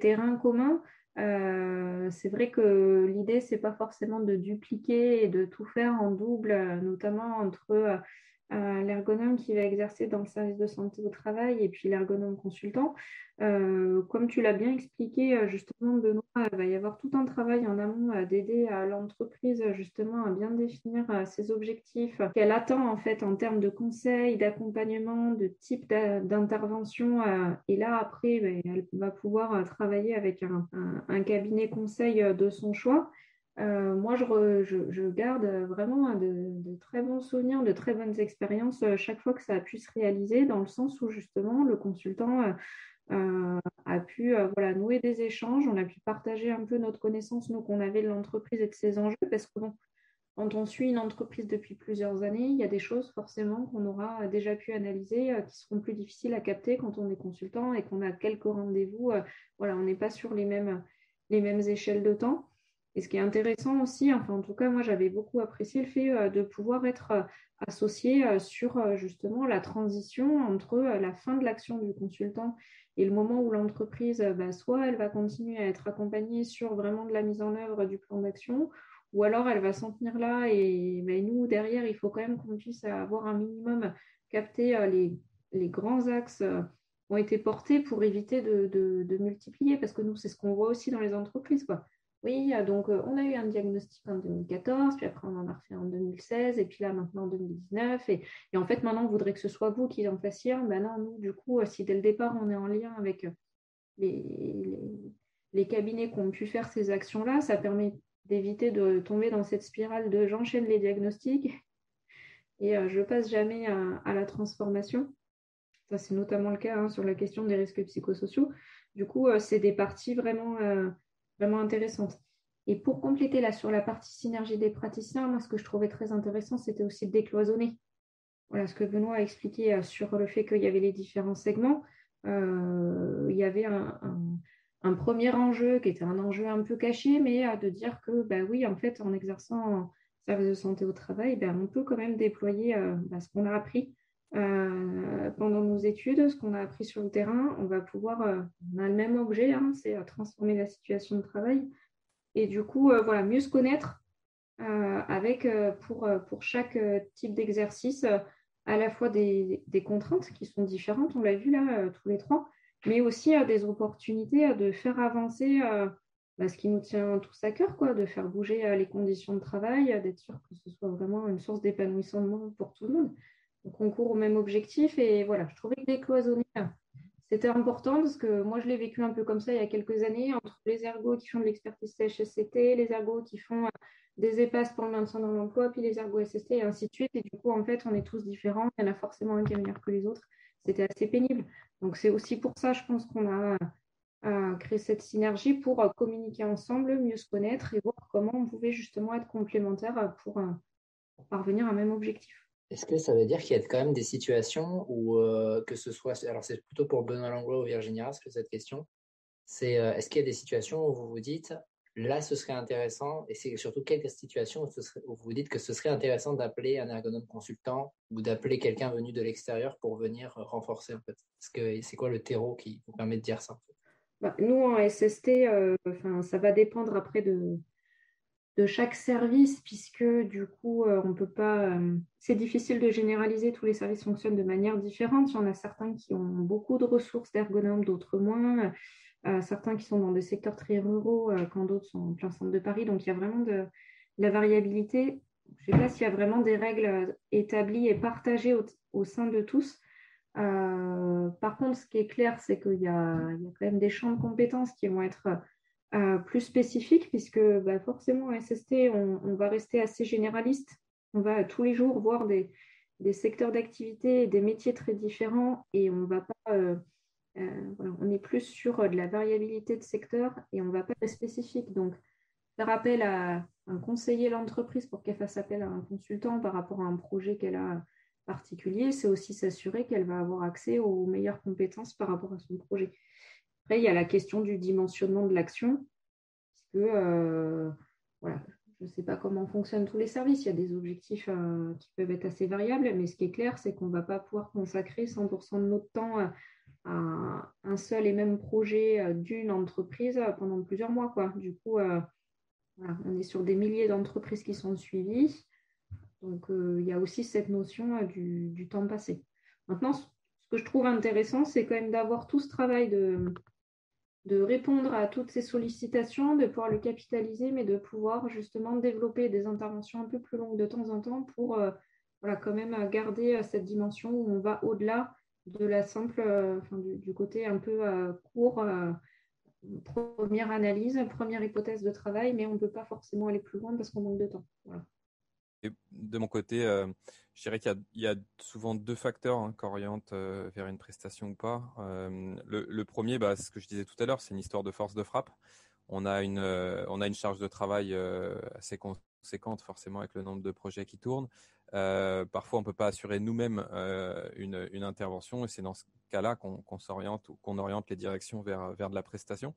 terrains communs, c'est vrai que l'idée, c'est pas forcément de dupliquer et de tout faire en double, notamment entre l'ergonome qui va exercer dans le service de santé au travail et puis l'ergonome consultant. Comme tu l'as bien expliqué, justement, Benoît, il va y avoir tout un travail en amont d'aider l'entreprise justement à bien définir ses objectifs qu'elle attend en fait en termes de conseils, d'accompagnement, de type d'intervention. Et là, après, elle va pouvoir travailler avec un cabinet conseil de son choix. Moi, je garde vraiment de très bons souvenirs, de très bonnes expériences chaque fois que ça a pu se réaliser, dans le sens où justement le consultant a pu voilà, nouer des échanges, on a pu partager un peu notre connaissance, nous, qu'on avait de l'entreprise et de ses enjeux, parce que bon, quand on suit une entreprise depuis plusieurs années, il y a des choses forcément qu'on aura déjà pu analyser qui seront plus difficiles à capter quand on est consultant et qu'on a quelques rendez-vous. Voilà, on n'est pas sur les mêmes échelles de temps. Et ce qui est intéressant aussi, enfin en tout cas moi j'avais beaucoup apprécié le fait de pouvoir être associé sur justement la transition entre la fin de l'action du consultant et le moment où l'entreprise, soit elle va continuer à être accompagnée sur vraiment de la mise en œuvre du plan d'action, ou alors elle va s'en tenir là et nous, derrière, il faut quand même qu'on puisse avoir un minimum capté les grands axes ont été portés pour éviter de multiplier, parce que nous, c'est ce qu'on voit aussi dans les entreprises, quoi. Oui, donc on a eu un diagnostic en 2014, puis après on en a refait en 2016, et puis là maintenant en 2019, et en fait maintenant on voudrait que ce soit vous qui en fassiez un. Ben non, nous du coup, si dès le départ on est en lien avec les, les cabinets qui ont pu faire ces actions-là, ça permet d'éviter de tomber dans cette spirale de j'enchaîne les diagnostics et je passe jamais à la transformation. Ça, c'est notamment le cas sur la question des risques psychosociaux. Du coup, c'est des parties vraiment intéressantes. Et pour compléter là sur la partie synergie des praticiens, moi, ce que je trouvais très intéressant, c'était aussi de décloisonner. Voilà ce que Benoît a expliqué sur le fait qu'il y avait les différents segments. Il y avait un premier enjeu qui était un enjeu un peu caché, mais de dire que, oui, en fait, en exerçant en service de santé au travail, on peut quand même déployer ce qu'on a appris pendant nos études, ce qu'on a appris sur le terrain. On va pouvoir, on a le même objet, c'est transformer la situation de travail. Et du coup, voilà, mieux se connaître avec pour chaque type d'exercice à la fois des contraintes qui sont différentes, on l'a vu là tous les trois, mais aussi des opportunités de faire avancer ce qui nous tient tous à cœur, quoi, de faire bouger les conditions de travail, d'être sûr que ce soit vraiment une source d'épanouissement pour tout le monde. Donc on court au même objectif et voilà, je trouvais que décloisonner, c'était important parce que moi je l'ai vécu un peu comme ça il y a quelques années, entre les ergos qui font de l'expertise CHSCT, les ergos qui font des EPAS pour le maintien dans l'emploi, puis les ergos SST et ainsi de suite. Et du coup, en fait, on est tous différents. Il y en a forcément un qui est meilleur que les autres. c'était assez pénible. Donc, c'est aussi pour ça, je pense qu'on a créé cette synergie pour communiquer ensemble, mieux se connaître et voir comment on pouvait justement être complémentaires pour parvenir à un même objectif. Est-ce que ça veut dire qu'il y a quand même des situations où, que ce soit, alors c'est plutôt pour Benoît Langlois ou Virginie Rascle cette question, c'est est-ce qu'il y a des situations où vous vous dites, là ce serait intéressant, et c'est surtout quelques situations où vous vous dites que ce serait intéressant d'appeler un ergonome consultant ou d'appeler quelqu'un venu de l'extérieur pour venir renforcer en fait. C'est quoi le terreau qui vous permet de dire ça en fait? Nous, en SST, ça va dépendre après de chaque service, puisque du coup, on peut pas. C'est difficile de généraliser. Tous les services fonctionnent de manière différente. Il y en a certains qui ont beaucoup de ressources d'ergonomes, d'autres moins. Certains qui sont dans des secteurs très ruraux, quand d'autres sont en plein centre de Paris. Donc, il y a vraiment de la variabilité. Je ne sais pas s'il y a vraiment des règles établies et partagées au sein de tous. Par contre, ce qui est clair, c'est qu'il y a quand même des champs de compétences qui vont être plus spécifiques, puisque forcément, en SST, on va rester assez généraliste. On va tous les jours voir des secteurs d'activité et des métiers très différents, et on va pas, voilà, on est plus sur de la variabilité de secteur et on va pas être spécifique. Donc, faire appel à un conseiller l'entreprise pour qu'elle fasse appel à un consultant par rapport à un projet qu'elle a particulier, c'est aussi s'assurer qu'elle va avoir accès aux meilleures compétences par rapport à son projet. Après, il y a la question du dimensionnement de l'action, parce que voilà, je ne sais pas comment fonctionnent tous les services. Il y a des objectifs qui peuvent être assez variables, mais ce qui est clair, c'est qu'on ne va pas pouvoir consacrer 100% de notre temps à un seul et même projet d'une entreprise pendant plusieurs mois, quoi. Du coup, voilà, on est sur des milliers d'entreprises qui sont suivies. Donc, il y a aussi cette notion du temps passé. Maintenant, ce que je trouve intéressant, c'est quand même d'avoir tout ce travail de répondre à toutes ces sollicitations, de pouvoir le capitaliser, mais de pouvoir justement développer des interventions un peu plus longues de temps en temps pour voilà, quand même garder cette dimension où on va au-delà de la simple, du côté un peu court, première analyse, première hypothèse de travail, mais on ne peut pas forcément aller plus loin parce qu'on manque de temps. Voilà. Et de mon côté, je dirais qu'il y a souvent deux facteurs qui orientent vers une prestation ou pas. Le premier, c'est ce que je disais tout à l'heure, c'est une histoire de force de frappe. On a une charge de travail assez conséquente forcément avec le nombre de projets qui tournent. Parfois, on peut pas assurer nous-mêmes une intervention et c'est dans ce cas-là qu'on s'oriente ou qu'on oriente les directions vers de la prestation.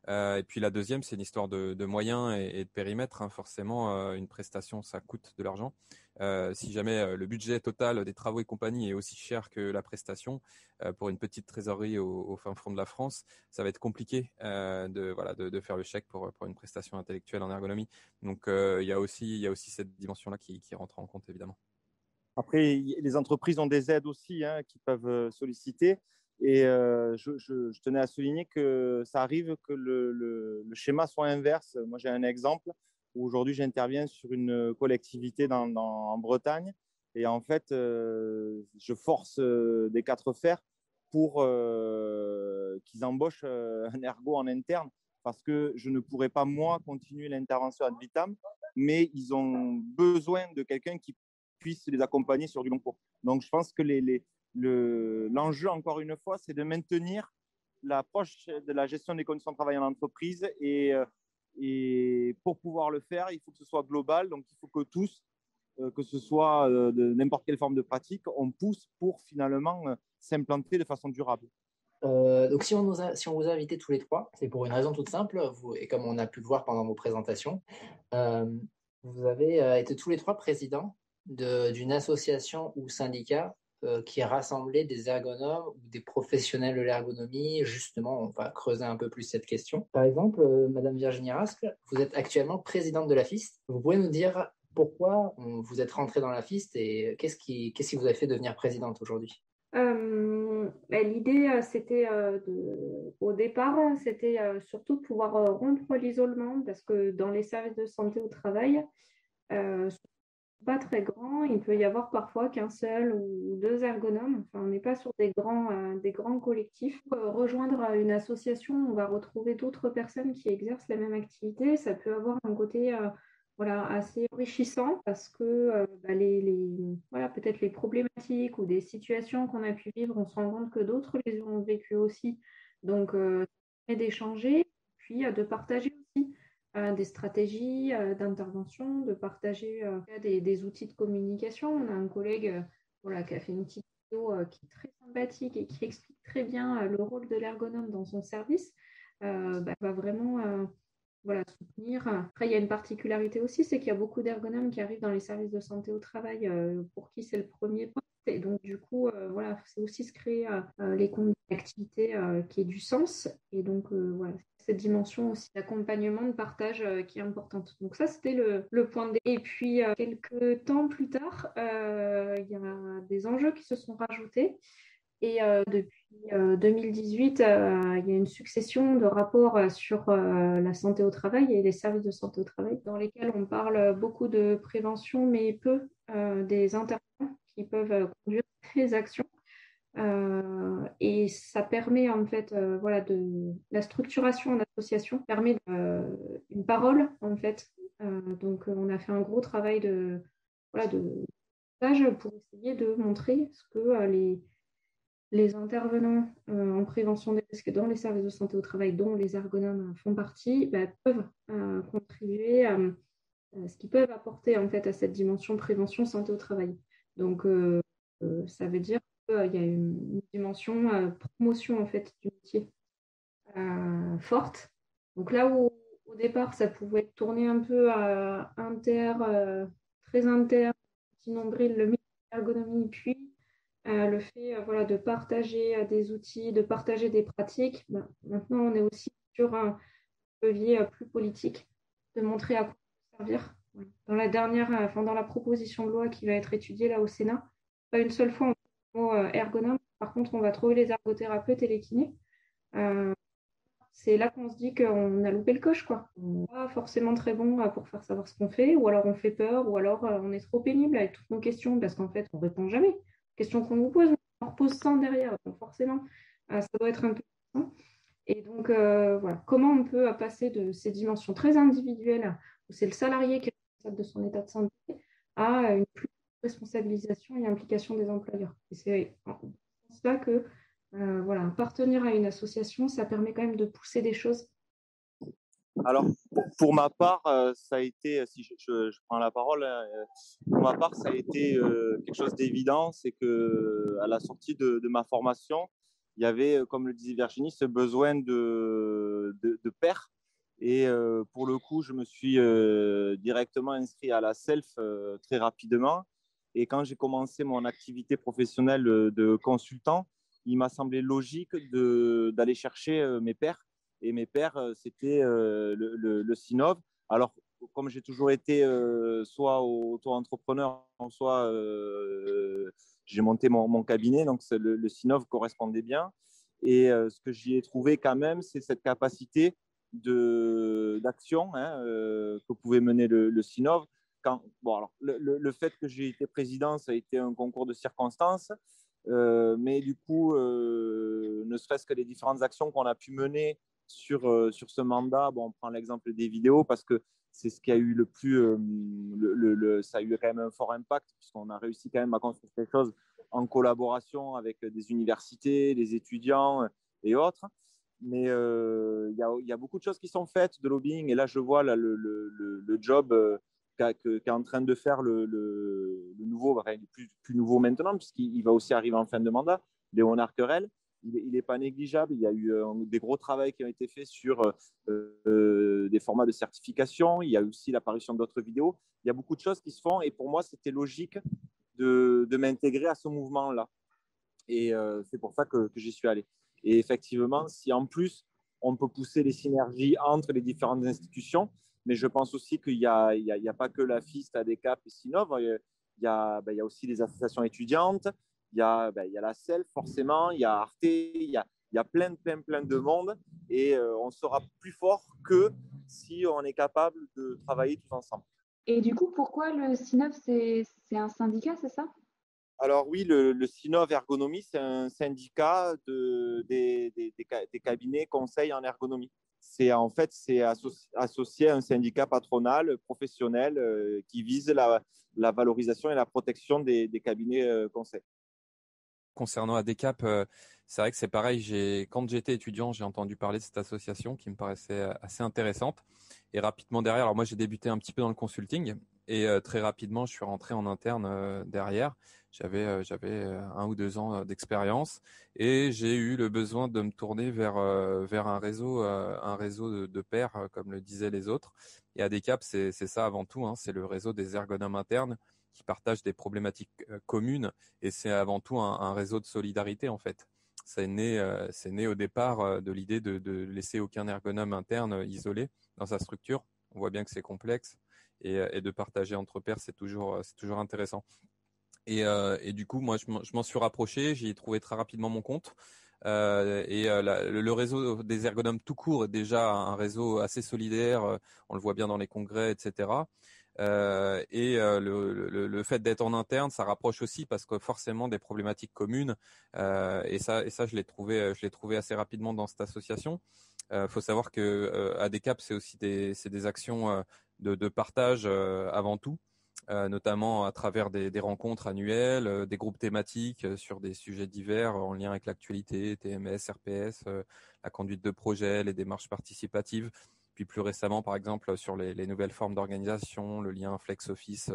Et puis la deuxième, c'est une histoire de moyens et de périmètre. Forcément, une prestation, ça coûte de l'argent. Si jamais le budget total des travaux et compagnie est aussi cher que la prestation, pour une petite trésorerie au fin fond de la France, ça va être compliqué de faire le chèque pour une prestation intellectuelle en ergonomie. Donc il y a aussi cette dimension-là qui rentre en compte évidemment. Après, les entreprises ont des aides aussi qui peuvent solliciter. Et je tenais à souligner que ça arrive que le schéma soit inverse. Moi, j'ai un exemple où aujourd'hui, j'interviens sur une collectivité en Bretagne. Et en fait, je force des quatre fers pour qu'ils embauchent un ergo en interne parce que je ne pourrais pas, moi, continuer l'intervention ad vitam, mais ils ont besoin de quelqu'un qui puisse les accompagner sur du long cours. Donc, je pense que l'enjeu, encore une fois, c'est de maintenir l'approche de la gestion des conditions de travail en entreprise. Et pour pouvoir le faire, il faut que ce soit global. Donc, il faut que tous, que ce soit de n'importe quelle forme de pratique, on pousse pour finalement s'implanter de façon durable. Donc, si on vous a invités tous les trois, c'est pour une raison toute simple, et comme on a pu le voir pendant vos présentations, vous avez été tous les trois présidents d'une association ou syndicat qui rassemblait des ergonomes ou des professionnels de l'ergonomie. Justement, on va creuser un peu plus cette question. Par exemple, Madame Virginie Rascle, vous êtes actuellement présidente de la FIST. Vous pouvez nous dire pourquoi vous êtes rentrée dans la FIST et qu'est-ce qui vous a fait devenir présidente aujourd'hui? L'idée, c'était au départ, c'était surtout de pouvoir rompre l'isolement parce que dans les services de santé au travail, pas très grand. Il peut y avoir parfois qu'un seul ou deux ergonomes. Enfin, on n'est pas sur des grands collectifs. Rejoindre une association, on va retrouver d'autres personnes qui exercent la même activité. Ça peut avoir un côté assez enrichissant parce que voilà, peut-être les problématiques ou des situations qu'on a pu vivre, on se rend compte que d'autres les ont vécues aussi. Donc, ça permet d'échanger, puis de partager aussi des stratégies d'intervention, de partager des outils de communication. On a un collègue qui a fait une petite vidéo qui est très sympathique et qui explique très bien le rôle de l'ergonome dans son service. Va vraiment soutenir. Après, il y a une particularité aussi, c'est qu'il y a beaucoup d'ergonomes qui arrivent dans les services de santé au travail pour qui c'est le premier poste. Et donc, du coup, c'est aussi se créer les conditions d'activité qui aient du sens. Et donc, cette dimension aussi d'accompagnement, de partage qui est importante. Donc ça, c'était le point de départ. Et puis, quelques temps plus tard, il y a des enjeux qui se sont rajoutés. Et depuis 2018, il y a une succession de rapports sur la santé au travail et les services de santé au travail, dans lesquels on parle beaucoup de prévention, mais peu des intervenants qui peuvent conduire ces actions. Et ça permet en fait, la structuration en association permet une parole en fait. Donc, on a fait un gros travail de stage pour essayer de montrer ce que les intervenants en prévention des risques dans les services de santé au travail, dont les ergonomes font partie, peuvent contribuer à ce qu'ils peuvent apporter en fait à cette dimension prévention santé au travail. Donc, ça veut dire qu'il y a une dimension promotion en fait du métier forte. Donc là où au départ ça pouvait être tourné un peu à très inter, petit nombril, le milieu de l'ergonomie, puis le fait de partager des outils, de partager des pratiques. Maintenant, on est aussi sur un levier plus politique, de montrer à quoi ça peut servir. Dans dans la proposition de loi qui va être étudiée là au Sénat, pas une seule fois on trouve le mot ergonome. Par contre, on va trouver les ergothérapeutes et les kinés. C'est là qu'on se dit qu'on a loupé le coche, quoi. On n'est pas forcément très bon pour faire savoir ce qu'on fait, ou alors on fait peur, ou alors on est trop pénible avec toutes nos questions, parce qu'en fait, on ne répond jamais. Questions qu'on nous pose, on repose 100 derrière. Donc forcément, ça doit être un peu intéressant. Et donc, comment on peut passer de ces dimensions très individuelles, où c'est le salarié qui est responsable de son état de santé, à une plus grande responsabilisation et implication des employeurs. Et c'est en ce sens-là que appartenir à une association, ça permet quand même de pousser des choses. Alors, pour ma part, ça a été, si je prends la parole, pour ma part, ça a été quelque chose d'évident, c'est que à la sortie de ma formation, il y avait, comme le disait Virginie, ce besoin de pairs. Et pour le coup, je me suis directement inscrit à la SELF très rapidement. Et quand j'ai commencé mon activité professionnelle de consultant, il m'a semblé logique d'aller chercher mes pairs. Et mes pairs, c'était le Sinov. Alors, comme j'ai toujours été soit auto-entrepreneur, soit j'ai monté mon cabinet, donc le Sinov correspondait bien. Et ce que j'y ai trouvé quand même, c'est cette capacité d'action que pouvait mener le Sinov. Alors, le fait que j'ai été président, ça a été un concours de circonstances. Mais du coup, ne serait-ce que les différentes actions qu'on a pu mener sur ce mandat, on prend l'exemple des vidéos parce que c'est ce qui a eu le plus, ça a eu quand même un fort impact puisqu'on a réussi quand même à construire quelque chose en collaboration avec des universités, des étudiants et autres. Mais il y a beaucoup de choses qui sont faites de lobbying et là je vois là, le job qu'est en train de faire le nouveau, enfin, il est plus nouveau maintenant puisqu'il va aussi arriver en fin de mandat, Léonard Querelle. Il n'est pas négligeable. Il y a eu des gros travaux qui ont été faits sur des formats de certification. Il y a aussi l'apparition d'autres vidéos. Il y a beaucoup de choses qui se font et pour moi, c'était logique de m'intégrer à ce mouvement-là. Et c'est pour ça que j'y suis allé. Et effectivement, si en plus, on peut pousser les synergies entre les différentes institutions, mais je pense aussi qu'il n'y a pas que la FIST, ADECAP et Sinov. Il y a aussi les associations étudiantes, il y a la SELF, forcément, il y a Arte, il y a plein de monde. Et on sera plus fort que si on est capable de travailler tous ensemble. Et du coup, pourquoi le Sinov, c'est un syndicat, c'est ça? Alors oui, le Sinov Ergonomie, c'est un syndicat des cabinets conseils en ergonomie. C'est associé à un syndicat patronal professionnel qui vise la valorisation et la protection des cabinets conseils. Concernant ADCAP, c'est vrai que c'est pareil. Quand j'étais étudiant, j'ai entendu parler de cette association qui me paraissait assez intéressante. Et rapidement derrière, alors moi j'ai débuté un petit peu dans le consulting et très rapidement je suis rentré en interne derrière. J'avais 1 ou 2 ans d'expérience et j'ai eu le besoin de me tourner vers un réseau de pairs, comme le disaient les autres. Et ADCAP, c'est ça avant tout, hein, c'est le réseau des ergonomes internes qui partagent des problématiques communes et c'est avant tout un réseau de solidarité en fait. C'est né au départ de l'idée de laisser aucun ergonome interne isolé dans sa structure. On voit bien que c'est complexe et de partager entre pairs, c'est toujours intéressant. Et du coup, moi, je m'en suis rapproché, j'y ai trouvé très rapidement mon compte. Le réseau des ergonomes tout court est déjà un réseau assez solidaire, on le voit bien dans les congrès, etc. Le fait d'être en interne, ça rapproche aussi parce que forcément des problématiques communes. Et ça, je l'ai trouvé assez rapidement dans cette association. Faut savoir que ADCAP, c'est aussi des actions de partage avant tout. Notamment à travers des rencontres annuelles, des groupes thématiques sur des sujets divers en lien avec l'actualité, TMS, RPS, la conduite de projet, les démarches participatives. Puis plus récemment, par exemple, sur les nouvelles formes d'organisation, le lien flex office,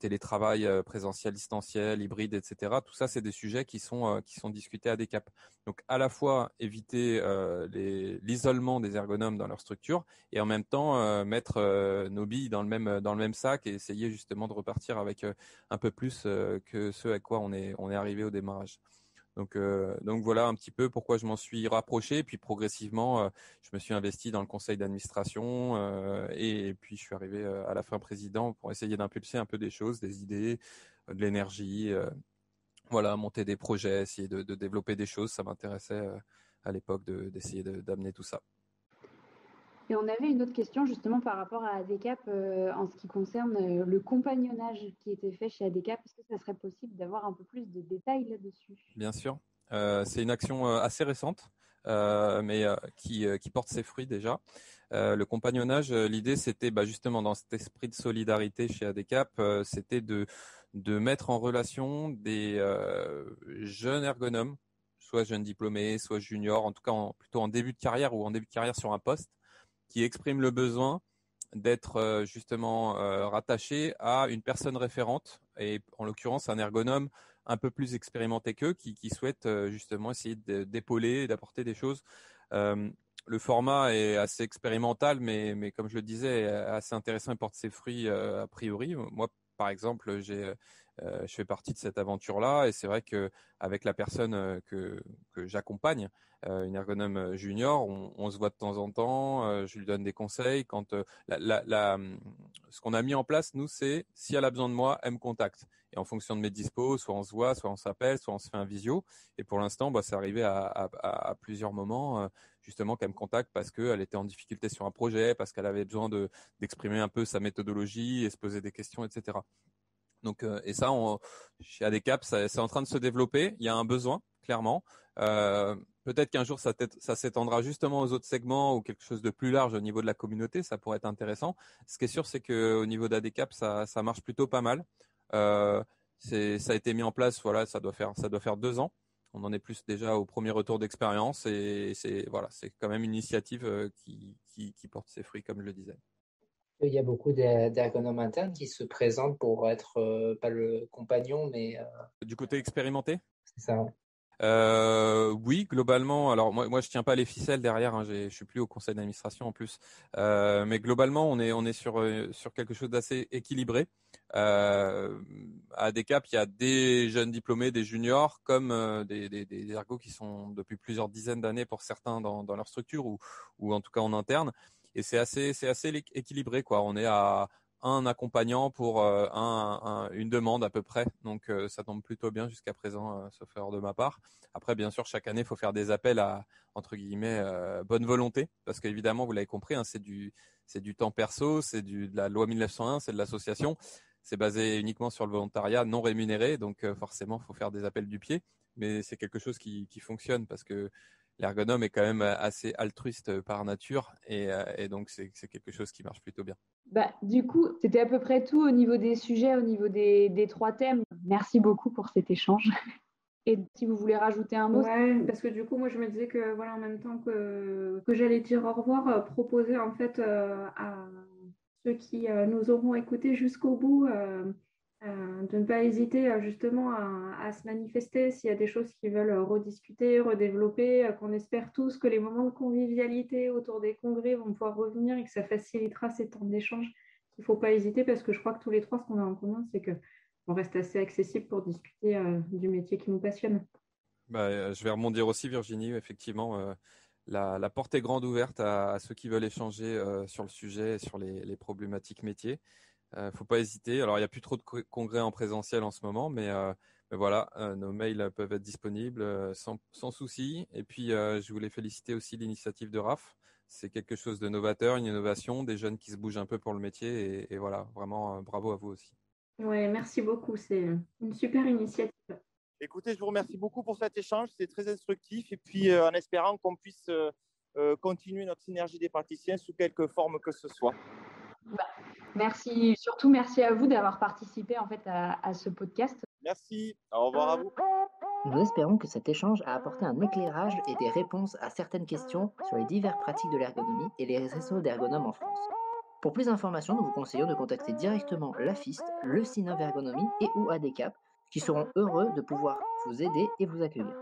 télétravail, présentiel, distanciel, hybride, etc. Tout ça, c'est des sujets qui sont discutés à ADCAP. Donc à la fois éviter l'isolement des ergonomes dans leur structure et en même temps mettre nos billes dans le même sac et essayer justement de repartir avec un peu plus que ce à quoi on est arrivé au démarrage. Donc voilà un petit peu pourquoi je m'en suis rapproché. Et puis progressivement, je me suis investi dans le conseil d'administration et puis je suis arrivé à la fin président pour essayer d'impulser un peu des choses, des idées, de l'énergie. Voilà, monter des projets, essayer de développer des choses. Ça m'intéressait à l'époque d'essayer d'amener tout ça. Et on avait une autre question justement par rapport à ADCAP en ce qui concerne le compagnonnage qui était fait chez ADCAP. Est-ce que ça serait possible d'avoir un peu plus de détails là-dessus? Bien sûr. C'est une action assez récente, mais qui porte ses fruits déjà. Le compagnonnage, l'idée c'était justement dans cet esprit de solidarité chez ADCAP, c'était de mettre en relation des jeunes ergonomes, soit jeunes diplômés, soit juniors, en tout cas plutôt en début de carrière ou en début de carrière sur un poste, qui expriment le besoin d'être justement rattaché à une personne référente, et en l'occurrence un ergonome un peu plus expérimenté qu'eux, qui souhaite justement essayer d'épauler, d'apporter des choses. Le format est assez expérimental, mais comme je le disais, assez intéressant et porte ses fruits a priori. Moi, par exemple, je fais partie de cette aventure-là, et c'est vrai que avec la personne que j'accompagne, une ergonome junior, on se voit de temps en temps, je lui donne des conseils. Quand ce qu'on a mis en place, nous, c'est si elle a besoin de moi, elle me contacte. Et en fonction de mes dispos, soit on se voit, soit on s'appelle, soit on se fait un visio. Et pour l'instant, c'est arrivé à plusieurs moments, justement, qu'elle me contacte parce qu'elle était en difficulté sur un projet, parce qu'elle avait besoin d'exprimer un peu sa méthodologie et se poser des questions, etc. Donc, et ça, chez ADCAP, c'est en train de se développer. Il y a un besoin, clairement. Peut-être qu'un jour, ça s'étendra justement aux autres segments ou quelque chose de plus large au niveau de la communauté. Ça pourrait être intéressant. Ce qui est sûr, c'est qu'au niveau d'ADCAP, ça marche plutôt pas mal. Ça a été mis en place, voilà, ça doit faire 2 ans. On en est plus déjà au premier retour d'expérience et c'est quand même une initiative qui porte ses fruits, comme je le disais. Il y a beaucoup d'ergonomes internes qui se présentent pour être pas le compagnon, mais Du côté expérimenté? c'est ça. Oui, globalement. Alors moi, je tiens pas les ficelles derrière. Hein, je suis plus au conseil d'administration en plus. Mais globalement, on est sur quelque chose d'assez équilibré. À ADCAP, il y a des jeunes diplômés, des juniors, comme des ergos qui sont depuis plusieurs dizaines d'années pour certains dans leur structure ou en tout cas en interne. Et c'est assez équilibré, quoi. On est à un accompagnant pour une demande à peu près. Donc ça tombe plutôt bien jusqu'à présent, sauf erreur de ma part. Après, bien sûr, chaque année, il faut faire des appels à, entre guillemets, bonne volonté, parce qu'évidemment, vous l'avez compris, hein, c'est du temps perso, c'est de la loi 1901, c'est de l'association. c'est basé uniquement sur le volontariat non rémunéré, donc forcément, il faut faire des appels du pied. Mais c'est quelque chose qui fonctionne parce que l'ergonome est quand même assez altruiste par nature et donc c'est quelque chose qui marche plutôt bien. Bah, du coup, c'était à peu près tout au niveau des sujets, au niveau des 3 thèmes. Merci beaucoup pour cet échange. Et si vous voulez rajouter un mot. Ouais, parce que du coup, moi, je me disais que voilà, en même temps que j'allais dire au revoir, proposer en fait à ceux qui nous auront écoutés jusqu'au bout de ne pas hésiter justement à se manifester s'il y a des choses qu'ils veulent rediscuter, redévelopper, qu'on espère tous que les moments de convivialité autour des congrès vont pouvoir revenir et que ça facilitera ces temps d'échange. Il ne faut pas hésiter parce que je crois que tous les trois, ce qu'on a en commun, c'est que on reste assez accessible pour discuter du métier qui nous passionne. Je vais rebondir aussi, Virginie. Effectivement, la porte est grande ouverte à ceux qui veulent échanger sur le sujet et sur les problématiques métiers. Faut pas hésiter. Alors, il n'y a plus trop de congrès en présentiel en ce moment, mais voilà, nos mails peuvent être disponibles sans souci. Et puis, je voulais féliciter aussi l'initiative de RAF. C'est quelque chose de novateur, une innovation, des jeunes qui se bougent un peu pour le métier. Et voilà, vraiment, bravo à vous aussi. Ouais, merci beaucoup. C'est une super initiative. Écoutez, je vous remercie beaucoup pour cet échange, c'est très instructif et puis en espérant qu'on puisse continuer notre synergie des praticiens sous quelque forme que ce soit. Merci, surtout merci à vous d'avoir participé en fait à ce podcast. Merci, au revoir à vous. Nous espérons que cet échange a apporté un éclairage et des réponses à certaines questions sur les diverses pratiques de l'ergonomie et les réseaux d'ergonomes en France. Pour plus d'informations, nous vous conseillons de contacter directement l'AFIST, le CINOV Ergonomie et ou ADCAP, qui seront heureux de pouvoir vous aider et vous accueillir.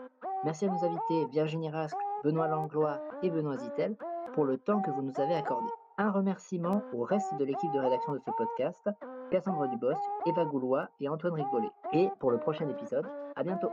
Merci à nos invités Virginie Rascle, Benoît Langlois et Benoît Zitel pour le temps que vous nous avez accordé. Un remerciement au reste de l'équipe de rédaction de ce podcast, Cassandre Dubosc, Eva Goulois et Antoine Rigolet. Et pour le prochain épisode, à bientôt.